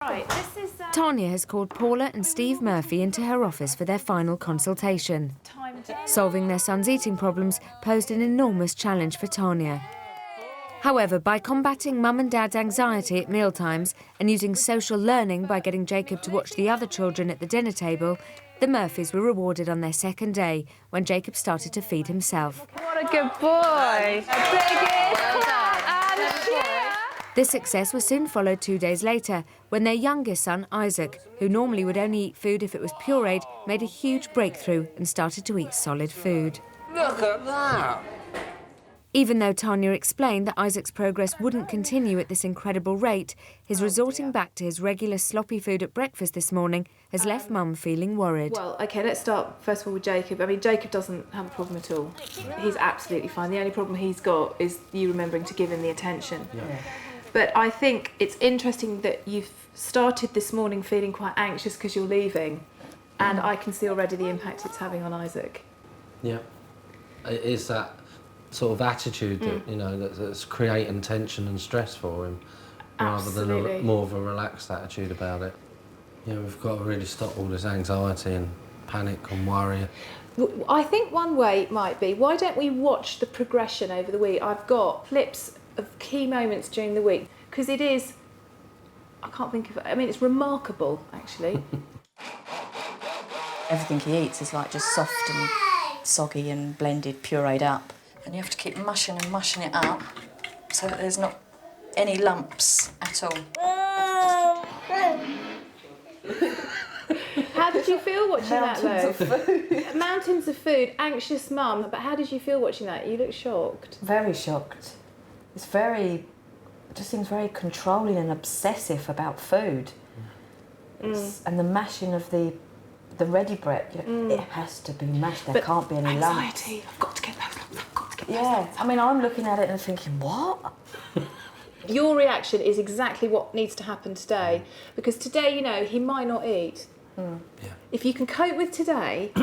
Right, this is... Tanya has called Paula and Steve Murphy into her office for their final consultation. Solving their son's eating problems posed an enormous challenge for Tanya. However, by combating Mum and Dad's anxiety at mealtimes and using social learning by getting Jacob to watch the other children at the dinner table, the Murphys were rewarded on their second day when Jacob started to feed himself. What a good boy! Well done. And cheer! This success was soon followed 2 days later when their youngest son, Isaac, who normally would only eat food if it was pureed, made a huge breakthrough and started to eat solid food. Look at that! Even though Tanya explained that Isaac's progress wouldn't continue at this incredible rate, his resorting back to his regular sloppy food at breakfast this morning has left Mum feeling worried. Well, OK, let's start first of all with Jacob. I mean, Jacob doesn't have a problem at all. He's absolutely fine. The only problem he's got is you remembering to give him the attention. Yeah. But I think it's interesting that you've started this morning feeling quite anxious because you're leaving, and I can see already the impact it's having on Isaac. Yeah. It is that sort of attitude that, you know, that's creating tension and stress for him, rather than more of a relaxed attitude about it. Yeah, we've got to really stop all this anxiety and panic and worry. I think one way might be, why don't we watch the progression over the week? I've got clips of key moments during the week, because it is, I can't think of it, I mean, it's remarkable, actually. Everything he eats is like just soft and soggy and blended, pureed up. And you have to keep mushing and mushing it up so that there's not any lumps at all. How did you feel watching that, though? Mountains of food. Mountains of food, anxious mum. But how did you feel watching that? You look shocked. Very shocked. It's very, it just seems very controlling and obsessive about food. And the mashing of the ready bread, you know, it has to be mashed, there can't be any lumps. Anxiety, I've got to get those lumps, I've got to get those Yeah, lumps. I mean, I'm looking at it and thinking, what? Your reaction is exactly what needs to happen today, because today, you know, he might not eat. Yeah. If you can cope with today,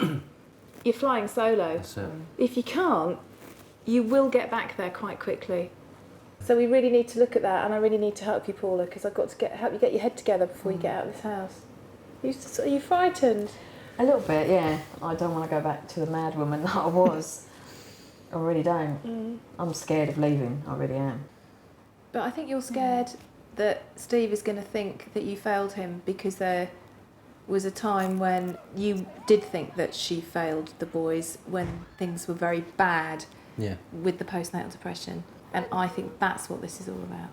you're flying solo. That's it. If you can't, you will get back there quite quickly. So we really need to look at that, and I really need to help you, Paula, because I've got to help you get your head together before you get out of this house. Are you frightened? A little bit, yeah. I don't want to go back to the mad woman that I was. I really don't. I'm scared of leaving, I really am. But I think you're scared that Steve is going to think that you failed him, because there was a time when you did think that she failed the boys when things were very bad with the postnatal depression. And I think that's what this is all about.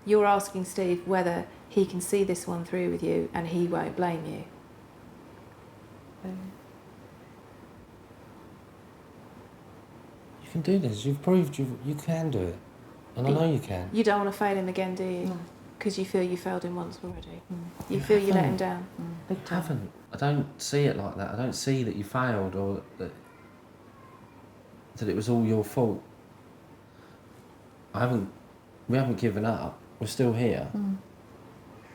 You're asking Steve whether he can see this one through with you and he won't blame you. You can do this. You've proved you can do it. And I know you can. You don't want to fail him again, do you? No. Because you feel you failed him once already. You feel you let him down. Big I time. haven't. I don't see it like that. I don't see that you failed or that it was all your fault. We haven't given up. We're still here.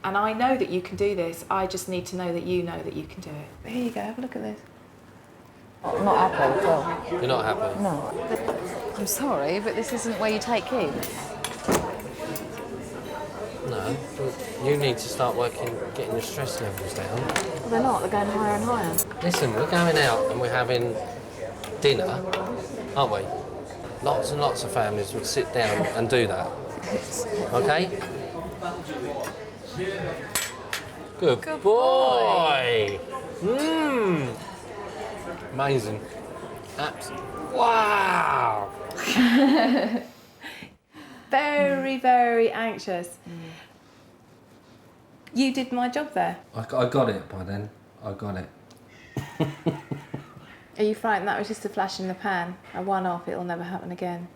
And I know that you can do this. I just need to know that you can do it. But here you go, have a look at this. I'm not happy at all. You're not happy? No. I'm sorry, but this isn't where you take kids. No, but you need to start getting your stress levels down. Well, they're not. They're going higher and higher. Listen, we're going out and we're having dinner, aren't we? Lots and lots of families would sit down and do that. Okay? Good boy! Amazing. Absolutely. Wow! Very, very anxious. You did my job there. I got it by then. I got it. Are you frightened that was just a flash in the pan? A one-off, it'll never happen again?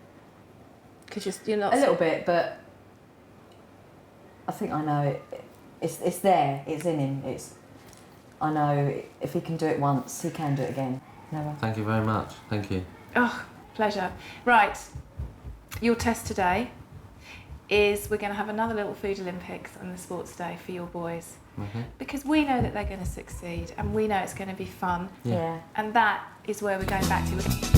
Because you're not... A little bit, but I think I know it. It's there. It's in him. I know if he can do it once, he can do it again. Never. Thank you very much. Thank you. Oh, pleasure. Right, your test today is we're going to have another little food Olympics on the sports day for your boys. Because we know that they're going to succeed and we know it's going to be fun. Yeah. And that is where we're going back to.